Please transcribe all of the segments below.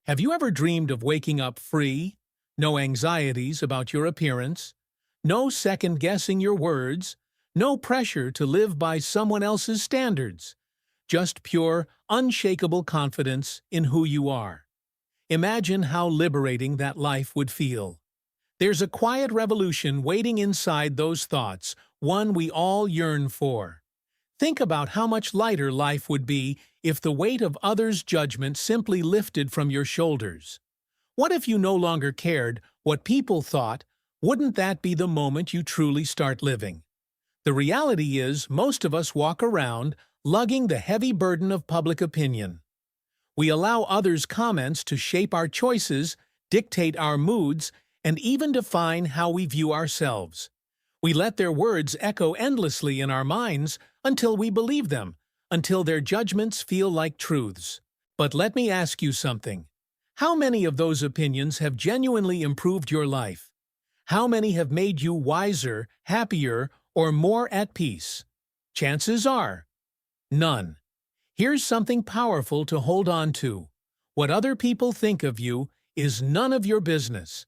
Have you ever dreamed of waking up free? No anxieties about your appearance, no second-guessing your words, no pressure to live by someone else's standards, just pure, unshakable confidence in who you are. Imagine how liberating that life would feel. There's a quiet revolution waiting inside those thoughts, one we all yearn for. Think about how much lighter life would be if the weight of others' judgment simply lifted from your shoulders. What if you no longer cared what people thought? Wouldn't that be the moment you truly start living? The reality is, most of us walk around lugging the heavy burden of public opinion. We allow others' comments to shape our choices, dictate our moods, and even define how we view ourselves. We let their words echo endlessly in our minds until we believe them, until their judgments feel like truths. But let me ask you something. How many of those opinions have genuinely improved your life? How many have made you wiser, happier, or more at peace? Chances are, none. Here's something powerful to hold on to. What other people think of you is none of your business.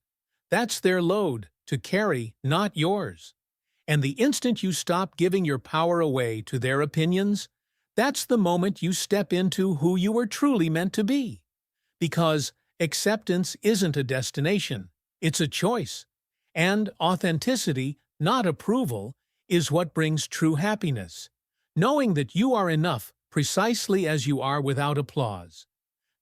That's their load to carry, not yours. And the instant you stop giving your power away to their opinions, that's the moment you step into who you were truly meant to be. Because acceptance isn't a destination, it's a choice. And authenticity, not approval, is what brings true happiness. Knowing that you are enough precisely as you are without applause.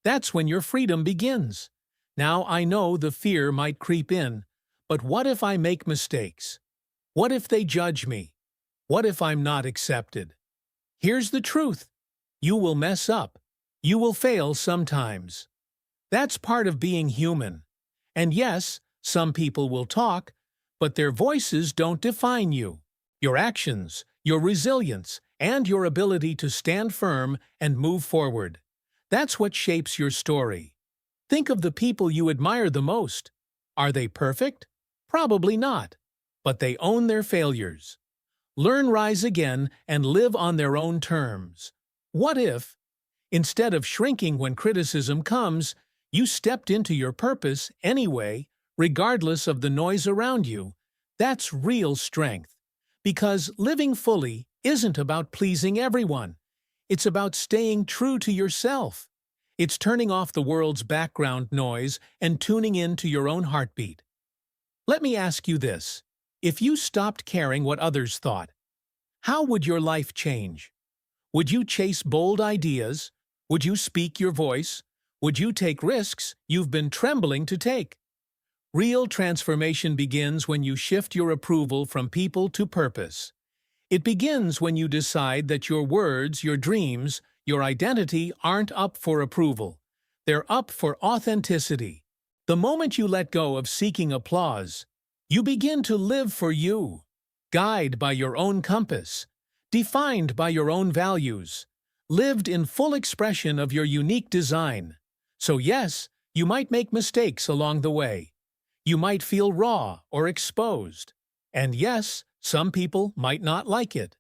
That's when your freedom begins. Now I know the fear might creep in, but what if I make mistakes? What if they judge me? What if I'm not accepted? Here's the truth. You will mess up. You will fail sometimes. That's part of being human. And yes, some people will talk, but their voices don't define you. Your actions, your resilience, and your ability to stand firm and move forward. That's what shapes your story. Think of the people you admire the most. Are they perfect? Probably not. But they own their failures. Learn, rise again, and live on their own terms. What if, instead of shrinking when criticism comes, you stepped into your purpose anyway, regardless of the noise around you? That's real strength. Because living fully isn't about pleasing everyone. It's about staying true to yourself. It's turning off the world's background noise and tuning in to your own heartbeat. Let me ask you this. If you stopped caring what others thought, how would your life change? Would you chase bold ideas? Would you speak your voice? Would you take risks you've been trembling to take? Real transformation begins when you shift your approval from people to purpose. It begins when you decide that your words, your dreams, your identity aren't up for approval. They're up for authenticity. The moment you let go of seeking applause, you begin to live for you, guided by your own compass, defined by your own values, lived in full expression of your unique design. So yes, you might make mistakes along the way. You might feel raw or exposed. And yes, some people might not like it.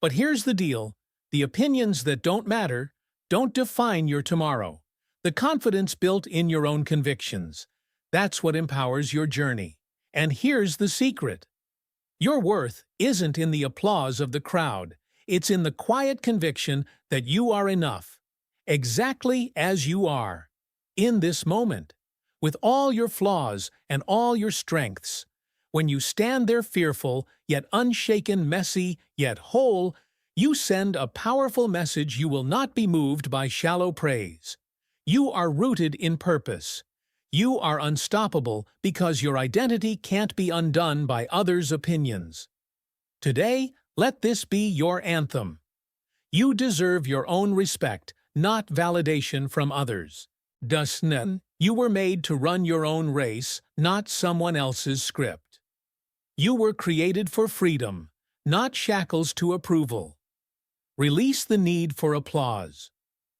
But here's the deal. The opinions that don't matter don't define your tomorrow. The confidence built in your own convictions. That's what empowers your journey. And here's the secret. Your worth isn't in the applause of the crowd. It's in the quiet conviction that you are enough, exactly as you are, in this moment, with all your flaws and all your strengths. When you stand there fearful, yet unshaken, messy, yet whole, you send a powerful message. You will not be moved by shallow praise. You are rooted in purpose. You are unstoppable because your identity can't be undone by others' opinions. Today, let this be your anthem. You deserve your own respect, not validation from others. You were made to run your own race, not someone else's script. You were created for freedom, not shackles to approval. Release the need for applause.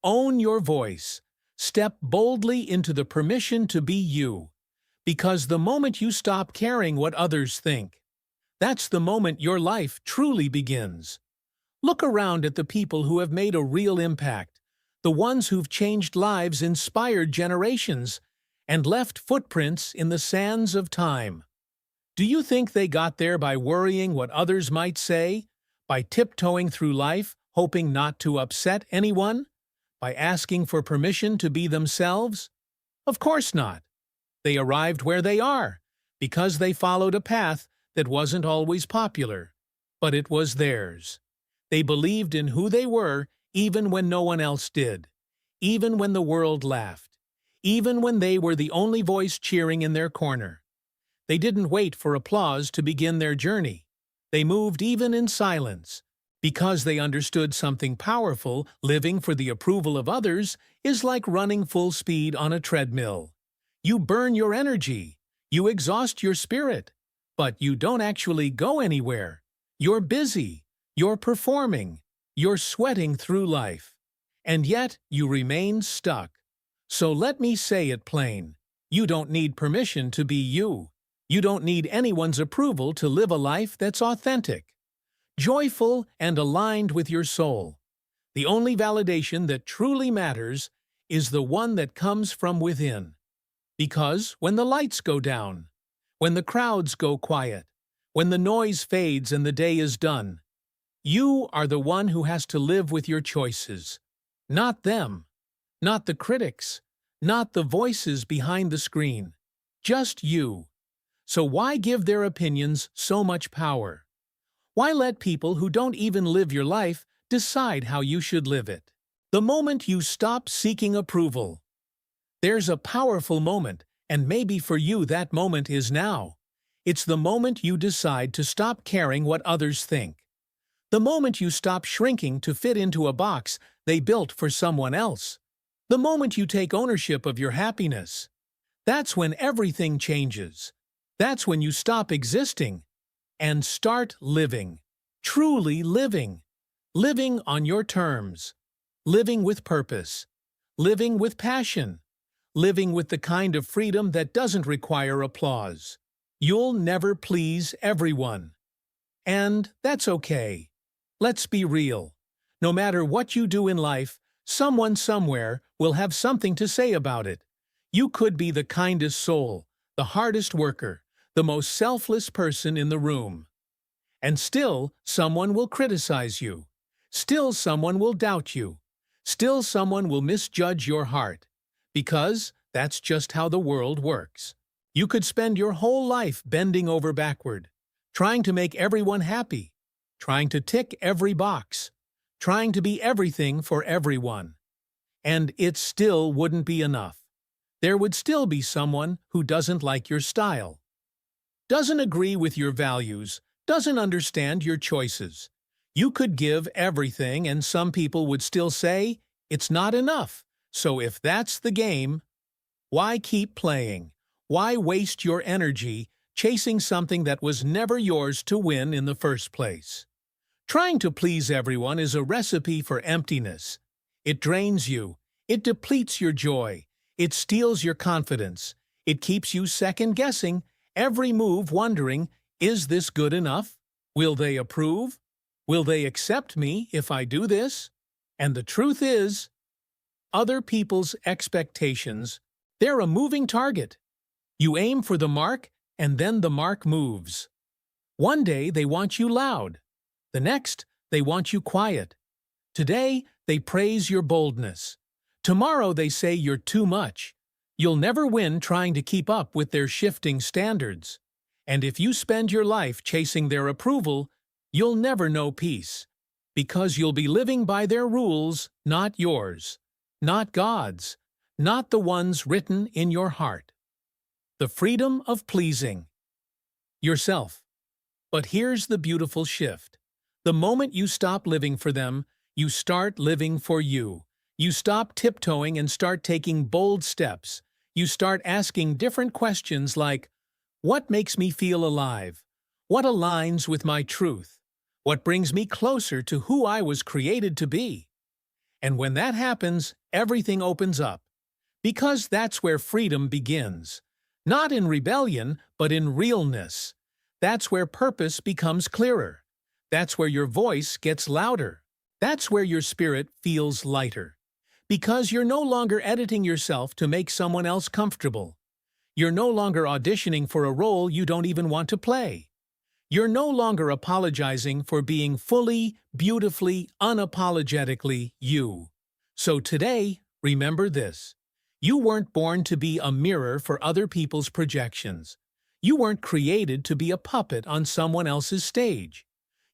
Own your voice. Step boldly into the permission to be you. Because the moment you stop caring what others think, that's the moment your life truly begins. Look around at the people who have made a real impact. The ones who've changed lives, inspired generations, and left footprints in the sands of time. Do you think they got there by worrying what others might say? By tiptoeing through life, hoping not to upset anyone? By asking for permission to be themselves? Of course not. They arrived where they are, because they followed a path that wasn't always popular, but it was theirs. They believed in who they were even when no one else did, even when the world laughed, even when they were the only voice cheering in their corner. They didn't wait for applause to begin their journey. They moved even in silence, because they understood something powerful. Living for the approval of others is like running full speed on a treadmill. You burn your energy, you exhaust your spirit, but you don't actually go anywhere. You're busy, you're performing, you're sweating through life, and yet you remain stuck. So let me say it plain. You don't need permission to be you. You don't need anyone's approval to live a life that's authentic, joyful, and aligned with your soul. The only validation that truly matters is the one that comes from within. Because when the lights go down, when the crowds go quiet, when the noise fades and the day is done, you are the one who has to live with your choices. Not them, not the critics, not the voices behind the screen. Just you. So why give their opinions so much power? Why let people who don't even live your life decide how you should live it? The moment you stop seeking approval. There's a powerful moment, and maybe for you that moment is now. It's the moment you decide to stop caring what others think. The moment you stop shrinking to fit into a box they built for someone else. The moment you take ownership of your happiness. That's when everything changes. That's when you stop existing and start living. Truly living. Living on your terms. Living with purpose. Living with passion. Living with the kind of freedom that doesn't require applause. You'll never please everyone. And that's okay. Let's be real. No matter what you do in life, someone somewhere will have something to say about it. You could be the kindest soul, the hardest worker, the most selfless person in the room. And still, someone will criticize you. Still, someone will doubt you. Still, someone will misjudge your heart. Because that's just how the world works. You could spend your whole life bending over backward, trying to make everyone happy, trying to tick every box, trying to be everything for everyone. And it still wouldn't be enough. There would still be someone who doesn't like your style, doesn't agree with your values, doesn't understand your choices. You could give everything and some people would still say, it's not enough. So if that's the game, why keep playing? Why waste your energy chasing something that was never yours to win in the first place? Trying to please everyone is a recipe for emptiness. It drains you. It depletes your joy. It steals your confidence. It keeps you second-guessing every move, wondering, is this good enough? Will they approve? Will they accept me if I do this? And the truth is, other people's expectations, they're a moving target. You aim for the mark, and then the mark moves. One day they want you loud. The next, they want you quiet. Today, they praise your boldness. Tomorrow they say you're too much. You'll never win trying to keep up with their shifting standards. And if you spend your life chasing their approval, you'll never know peace. Because you'll be living by their rules, not yours. Not God's. Not the ones written in your heart. The freedom of pleasing yourself. But here's the beautiful shift. The moment you stop living for them, you start living for you. You stop tiptoeing and start taking bold steps. You start asking different questions like, what makes me feel alive? What aligns with my truth? What brings me closer to who I was created to be? And when that happens, everything opens up. Because that's where freedom begins. Not in rebellion, but in realness. That's where purpose becomes clearer. That's where your voice gets louder. That's where your spirit feels lighter. Because you're no longer editing yourself to make someone else comfortable. You're no longer auditioning for a role you don't even want to play. You're no longer apologizing for being fully, beautifully, unapologetically you. So today, remember this. You weren't born to be a mirror for other people's projections. You weren't created to be a puppet on someone else's stage.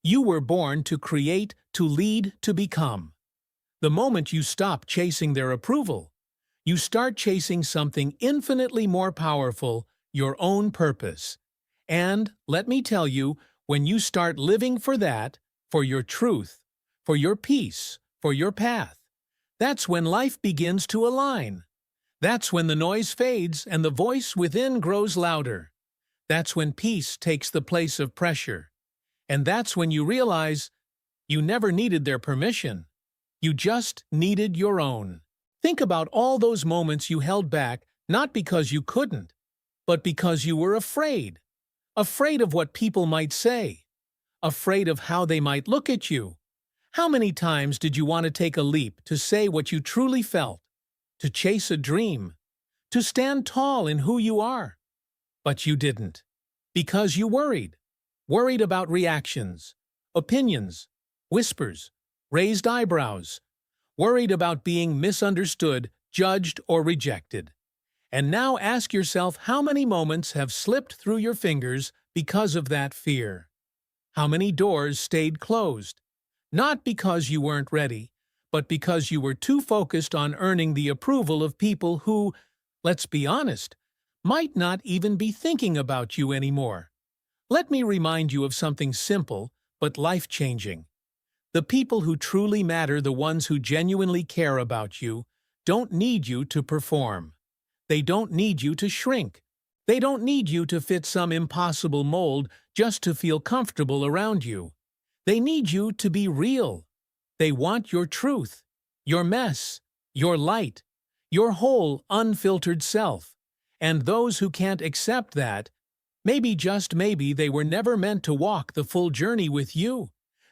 You were born to create, to lead, to become. The moment you stop chasing their approval, you start chasing something infinitely more powerful, your own purpose. And, let me tell you, when you start living for that, for your truth, for your peace, for your path, that's when life begins to align. That's when the noise fades and the voice within grows louder. That's when peace takes the place of pressure. And that's when you realize you never needed their permission. You just needed your own. Think about all those moments you held back, not because you couldn't, but because you were afraid. Afraid of what people might say. Afraid of how they might look at you. How many times did you want to take a leap to say what you truly felt? To chase a dream? To stand tall in who you are? But you didn't. Because you worried. Worried about reactions, opinions, whispers, raised eyebrows. Worried about being misunderstood, judged, or rejected. And now ask yourself how many moments have slipped through your fingers because of that fear. How many doors stayed closed? Not because you weren't ready, but because you were too focused on earning the approval of people who, let's be honest, might not even be thinking about you anymore. Let me remind you of something simple but life-changing. The people who truly matter, the ones who genuinely care about you, don't need you to perform. They don't need you to shrink. They don't need you to fit some impossible mold just to feel comfortable around you. They need you to be real. They want your truth, your mess, your light, your whole unfiltered self. And those who can't accept that, maybe just maybe they were never meant to walk the full journey with you.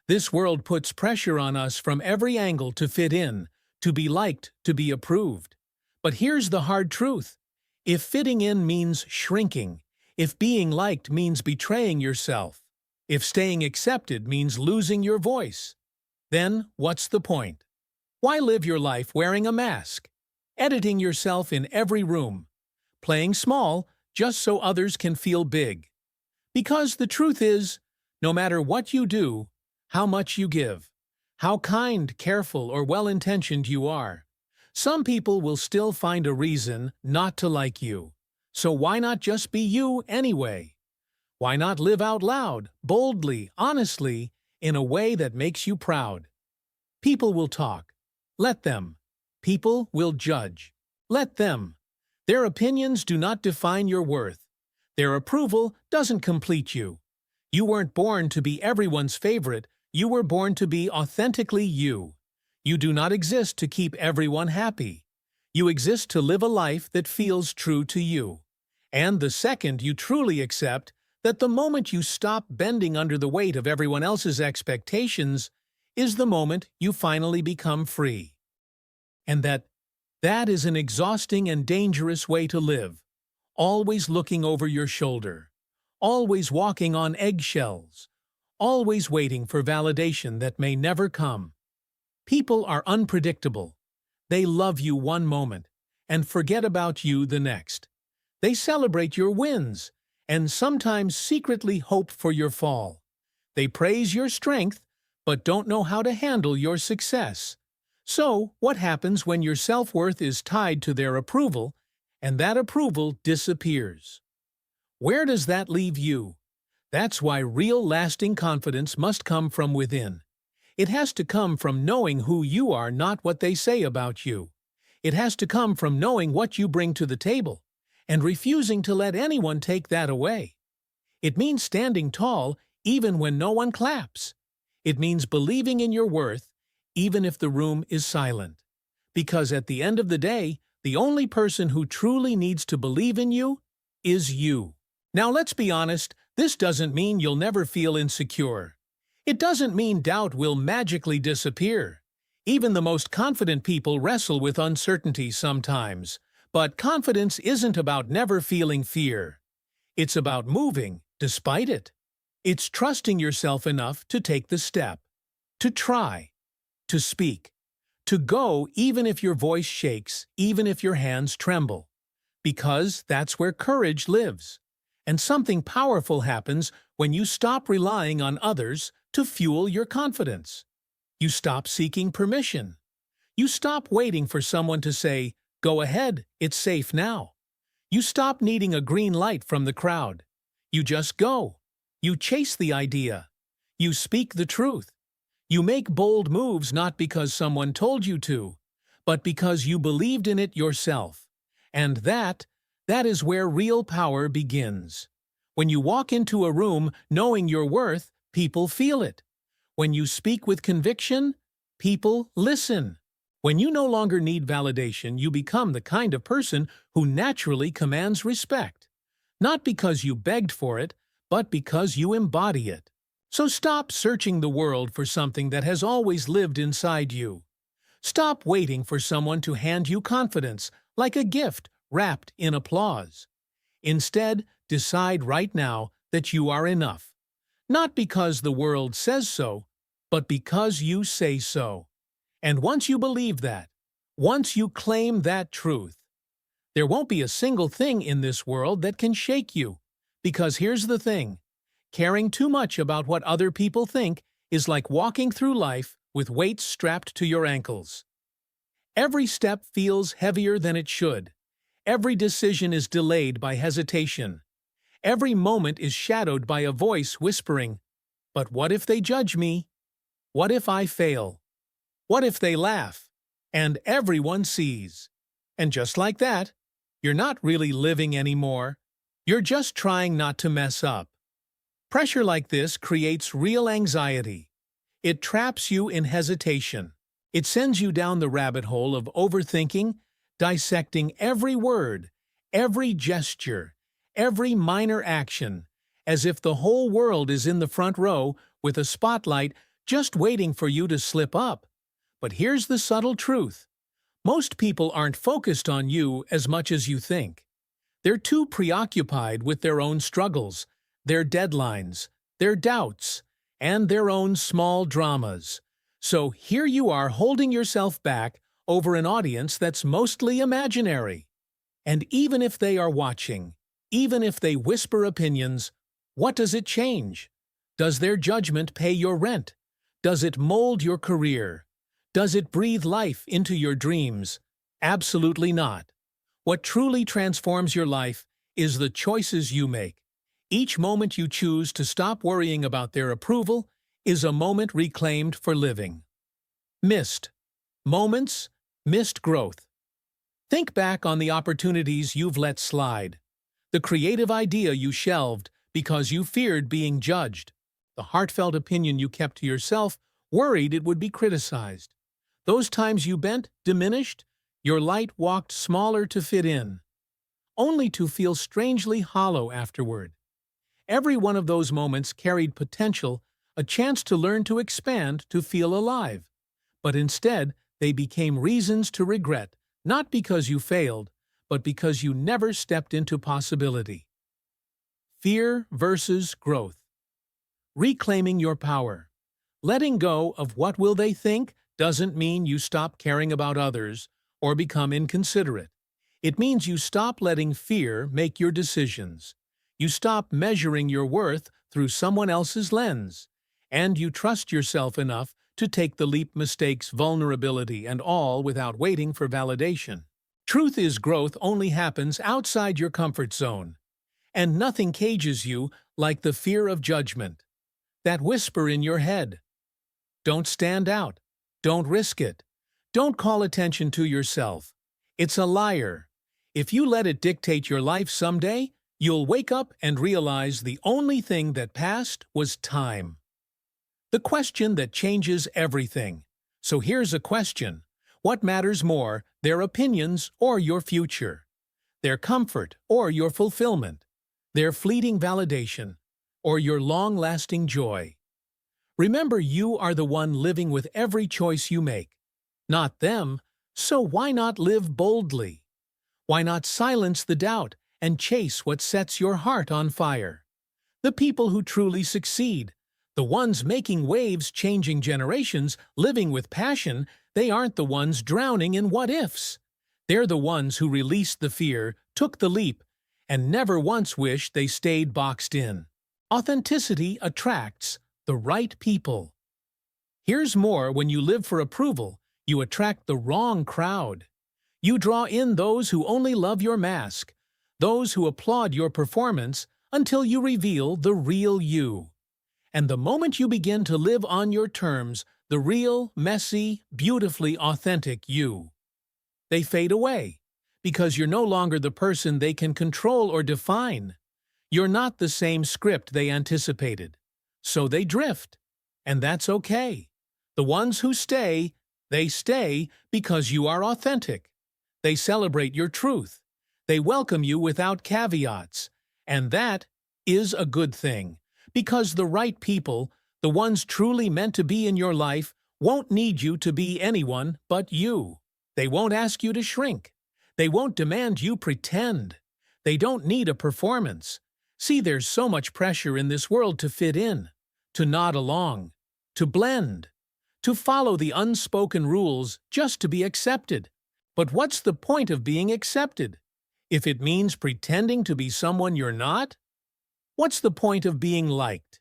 This world puts pressure on us from every angle to fit in, to be liked, to be approved. But here's the hard truth. If fitting in means shrinking, if being liked means betraying yourself, if staying accepted means losing your voice, then what's the point? Why live your life wearing a mask, editing yourself in every room, playing small just so others can feel big? Because the truth is, no matter what you do, how much you give, how kind, careful, or well-intentioned you are, some people will still find a reason not to like you. So why not just be you anyway? Why not live out loud, boldly, honestly, in a way that makes you proud? People will talk. Let them. People will judge. Let them. Their opinions do not define your worth. Their approval doesn't complete you. You weren't born to be everyone's favorite. You were born to be authentically you. You do not exist to keep everyone happy. You exist to live a life that feels true to you. And the second you truly accept that the moment you stop bending under the weight of everyone else's expectations is the moment you finally become free. And that is an exhausting and dangerous way to live, always looking over your shoulder, always walking on eggshells, always waiting for validation that may never come. People are unpredictable. They love you one moment and forget about you the next. They celebrate your wins and sometimes secretly hope for your fall. They praise your strength but don't know how to handle your success. So, what happens when your self-worth is tied to their approval and that approval disappears? Where does that leave you? That's why real lasting confidence must come from within. It has to come from knowing who you are, not what they say about you. It has to come from knowing what you bring to the table and refusing to let anyone take that away. It means standing tall even when no one claps. It means believing in your worth even if the room is silent. Because at the end of the day, the only person who truly needs to believe in you is you. Now let's be honest, this doesn't mean you'll never feel insecure. It doesn't mean doubt will magically disappear. Even the most confident people wrestle with uncertainty sometimes. But confidence isn't about never feeling fear. It's about moving, despite it. It's trusting yourself enough to take the step, to try, to speak, to go even if your voice shakes, even if your hands tremble. Because that's where courage lives. And something powerful happens when you stop relying on others to fuel your confidence. You stop seeking permission. You stop waiting for someone to say, "Go ahead, it's safe now." You stop needing a green light from the crowd. You just go. You chase the idea. You speak the truth. You make bold moves not because someone told you to, but because you believed in it yourself. And that is where real power begins. When you walk into a room knowing your worth, people feel it. When you speak with conviction, people listen. When you no longer need validation, you become the kind of person who naturally commands respect. Not because you begged for it, but because you embody it. So stop searching the world for something that has always lived inside you. Stop waiting for someone to hand you confidence, like a gift wrapped in applause. Instead, decide right now that you are enough. Not because the world says so, but because you say so. And once you believe that, once you claim that truth, there won't be a single thing in this world that can shake you. Because here's the thing, caring too much about what other people think is like walking through life with weights strapped to your ankles. Every step feels heavier than it should. Every decision is delayed by hesitation. Every moment is shadowed by a voice whispering, "But what if they judge me? What if I fail? What if they laugh?" And everyone sees. And just like that, you're not really living anymore. You're just trying not to mess up. Pressure like this creates real anxiety. It traps you in hesitation. It sends you down the rabbit hole of overthinking, dissecting every word, every gesture, every minor action, as if the whole world is in the front row with a spotlight just waiting for you to slip up. But here's the subtle truth. Most people aren't focused on you as much as you think. They're too preoccupied with their own struggles, their deadlines, their doubts, and their own small dramas. So here you are holding yourself back over an audience that's mostly imaginary. And even if they are watching, even if they whisper opinions, what does it change? Does their judgment pay your rent? Does it mold your career? Does it breathe life into your dreams? Absolutely not. What truly transforms your life is the choices you make. Each moment you choose to stop worrying about their approval is a moment reclaimed for living. Missed moments, missed growth. Think back on the opportunities you've let slide, the creative idea you shelved because you feared being judged, the heartfelt opinion you kept to yourself, worried it would be criticized. Those times you bent, diminished, your light walked smaller to fit in, only to feel strangely hollow afterward. Every one of those moments carried potential, a chance to learn to expand, to feel alive. But instead, they became reasons to regret, not because you failed, but because you never stepped into possibility. Fear versus growth. Reclaiming your power. Letting go of what will they think doesn't mean you stop caring about others or become inconsiderate. It means you stop letting fear make your decisions. You stop measuring your worth through someone else's lens. And you trust yourself enough to take the leap, mistakes, vulnerability, and all without waiting for validation. Truth is, growth only happens outside your comfort zone. And nothing cages you like the fear of judgment. That whisper in your head. Don't stand out. Don't risk it. Don't call attention to yourself. It's a liar. If you let it dictate your life someday, you'll wake up and realize the only thing that passed was time. The question that changes everything. So here's a question. What matters more, their opinions or your future? Their comfort or your fulfillment? Their fleeting validation or your long-lasting joy? Remember, you are the one living with every choice you make. not them, so why not live boldly? Why not silence the doubt and chase what sets your heart on fire? The people who truly succeed, the ones making waves, changing generations, living with passion, they aren't the ones drowning in what-ifs. They're the ones who released the fear, took the leap, and never once wished they stayed boxed in. Authenticity attracts the right people. Here's more: when you live for approval, you attract the wrong crowd. You draw in those who only love your mask, those who applaud your performance until you reveal the real you. And the moment you begin to live on your terms, the real, messy, beautifully authentic you, they fade away, because you're no longer the person they can control or define. You're not the same script they anticipated. So they drift, and that's okay. The ones who stay, they stay because you are authentic. They celebrate your truth. They welcome you without caveats. And that is a good thing, because the right people, the ones truly meant to be in your life, won't need you to be anyone but you. They won't ask you to shrink. They won't demand you pretend. They don't need a performance. See, there's so much pressure in this world to fit in, to nod along, to blend, to follow the unspoken rules just to be accepted. But what's the point of being accepted if it means pretending to be someone you're not? What's the point of being liked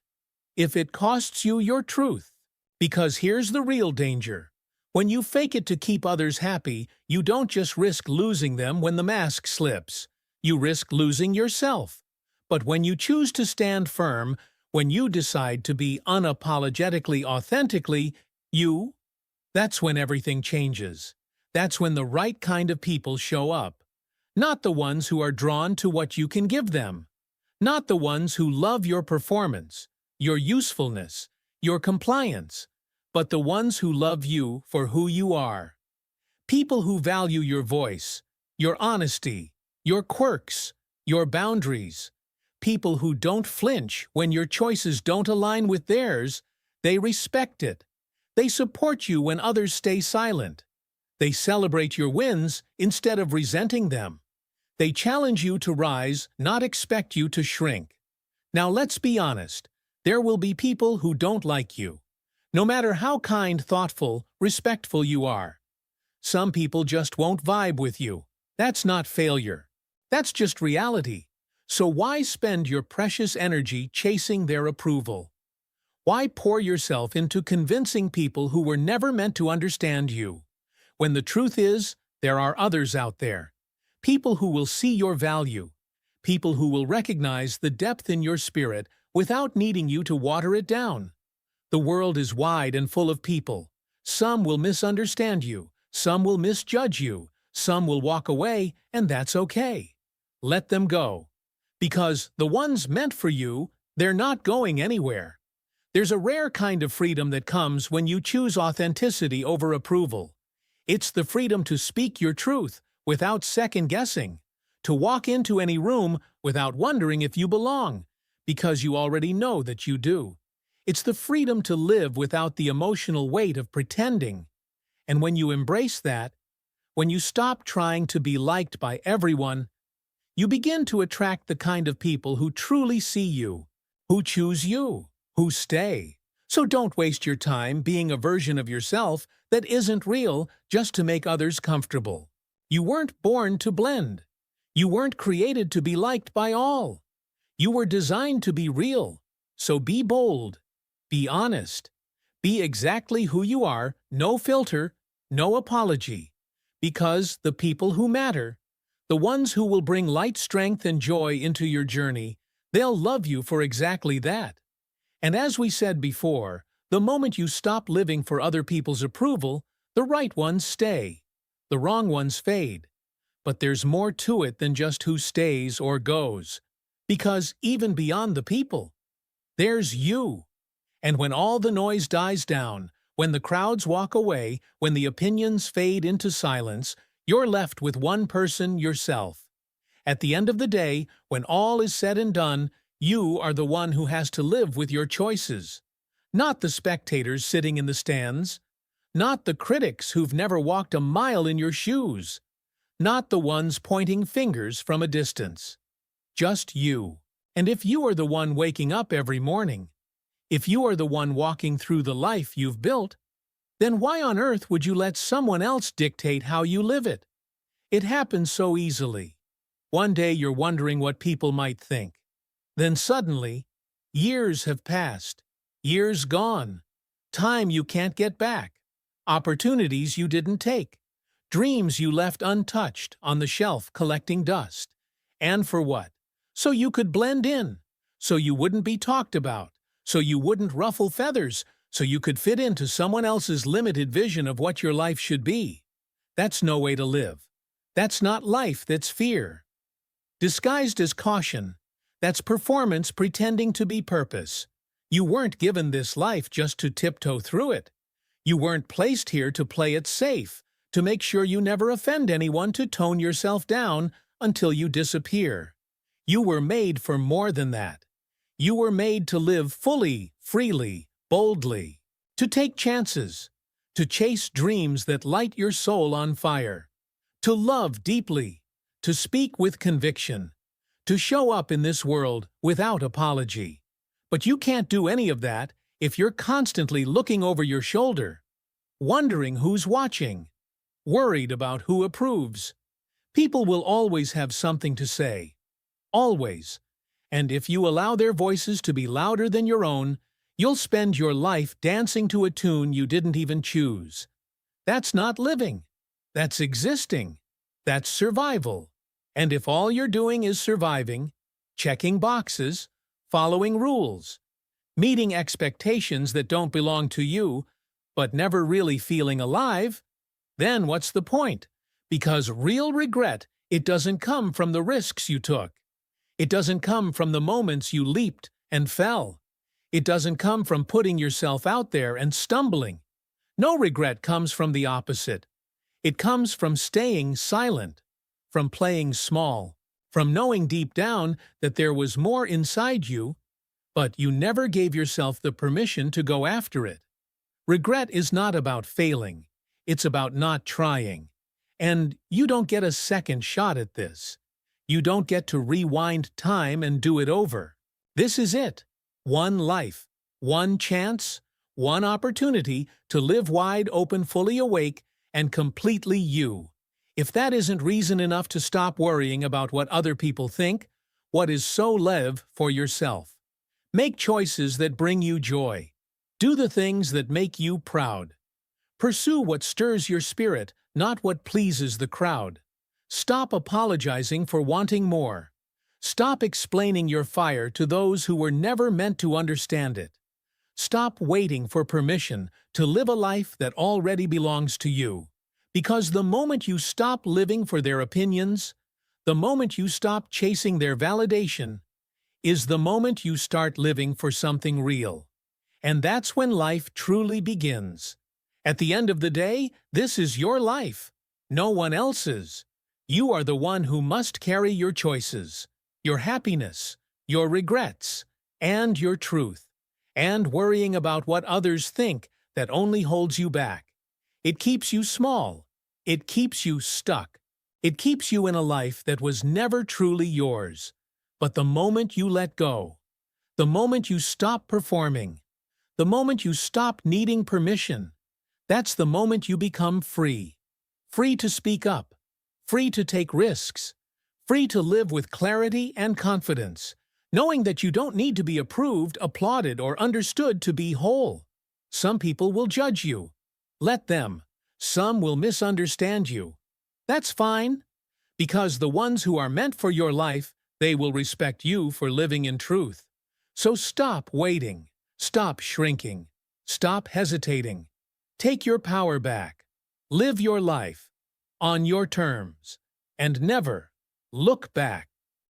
if it costs you your truth? Because here's the real danger. When you fake it to keep others happy, you don't just risk losing them when the mask slips. You risk losing yourself. But when you choose to stand firm, when you decide to be unapologetically authentically you, that's when everything changes. That's when the right kind of people show up. Not the ones who are drawn to what you can give them. Not the ones who love your performance, your usefulness, your compliance, but the ones who love you for who you are. People who value your voice, your honesty, your quirks, your boundaries. People who don't flinch when your choices don't align with theirs. They respect it. They support you when others stay silent. They celebrate your wins instead of resenting them. They challenge you to rise, not expect you to shrink. Now let's be honest. There will be people who don't like you, no matter how kind, thoughtful, respectful you are. Some people just won't vibe with you. That's not failure. That's just reality. So why spend your precious energy chasing their approval? Why pour yourself into convincing people who were never meant to understand you? When the truth is, there are others out there. People who will see your value. People who will recognize the depth in your spirit without needing you to water it down. The world is wide and full of people. Some will misunderstand you. Some will misjudge you. Some will walk away, and that's okay. Let them go. Because the ones meant for you, they're not going anywhere. There's a rare kind of freedom that comes when you choose authenticity over approval. It's the freedom to speak your truth without second-guessing, to walk into any room without wondering if you belong, because you already know that you do. It's the freedom to live without the emotional weight of pretending. And when you embrace that, when you stop trying to be liked by everyone, you begin to attract the kind of people who truly see you, who choose you, who stay. So don't waste your time being a version of yourself that isn't real just to make others comfortable. You weren't born to blend. You weren't created to be liked by all. You were designed to be real. So be bold. Be honest. Be exactly who you are, no filter, no apology. Because the people who matter, the ones who will bring light, strength, and joy into your journey, they'll love you for exactly that. And as we said before, the moment you stop living for other people's approval, the right ones stay. The wrong ones fade. But there's more to it than just who stays or goes. Because even beyond the people, there's you. And when all the noise dies down, when the crowds walk away, when the opinions fade into silence, you're left with one person, yourself. At the end of the day, when all is said and done, you are the one who has to live with your choices. Not the spectators sitting in the stands. Not the critics who've never walked a mile in your shoes. Not the ones pointing fingers from a distance. Just you. And if you are the one waking up every morning, if you are the one walking through the life you've built, then why on earth would you let someone else dictate how you live it? It happens so easily. One day you're wondering what people might think. Then suddenly, years have passed, years gone, time you can't get back, opportunities you didn't take, dreams you left untouched on the shelf collecting dust. And for what? So you could blend in, so you wouldn't be talked about, so you wouldn't ruffle feathers, so you could fit into someone else's limited vision of what your life should be. That's no way to live. That's not life, that's fear. Disguised as caution, that's performance pretending to be purpose. You weren't given this life just to tiptoe through it. You weren't placed here to play it safe, to make sure you never offend anyone, to tone yourself down until you disappear. You were made for more than that. You were made to live fully, freely, boldly, to take chances, to chase dreams that light your soul on fire, to love deeply, to speak with conviction, to show up in this world without apology. But you can't do any of that if you're constantly looking over your shoulder, wondering who's watching, worried about who approves. People will always have something to say. Always. And if you allow their voices to be louder than your own, you'll spend your life dancing to a tune you didn't even choose. That's not living. That's existing. That's survival. And if all you're doing is surviving, checking boxes, following rules, meeting expectations that don't belong to you, but never really feeling alive, then what's the point? Because real regret, it doesn't come from the risks you took. It doesn't come from the moments you leaped and fell. It doesn't come from putting yourself out there and stumbling. No regret comes from the opposite. It comes from staying silent, from playing small, from knowing deep down that there was more inside you, but you never gave yourself the permission to go after it. Regret is not about failing. It's about not trying. And you don't get a second shot at this. You don't get to rewind time and do it over. This is it. One life, one chance, one opportunity to live wide open, fully awake, and completely you. If that isn't reason enough to stop worrying about what other people think, what is so live for yourself? Make choices that bring you joy. Do the things that make you proud. Pursue what stirs your spirit, not what pleases the crowd. Stop apologizing for wanting more. Stop explaining your fire to those who were never meant to understand it. Stop waiting for permission to live a life that already belongs to you. Because the moment you stop living for their opinions, the moment you stop chasing their validation, is the moment you start living for something real. And that's when life truly begins. At the end of the day, this is your life, no one else's. You are the one who must carry your choices, your happiness, your regrets, and your truth. And worrying about what others think, that only holds you back. It keeps you small. It keeps you stuck. It keeps you in a life that was never truly yours. But the moment you let go, the moment you stop performing, the moment you stop needing permission, that's the moment you become free. Free to speak up. Free to take risks, free to live with clarity and confidence, knowing that you don't need to be approved, applauded, or understood to be whole. Some people will judge you. Let them. Some will misunderstand you. That's fine, because the ones who are meant for your life, they will respect you for living in truth. So stop waiting. Stop shrinking. Stop hesitating. Take your power back. Live your life on your terms, and never look back.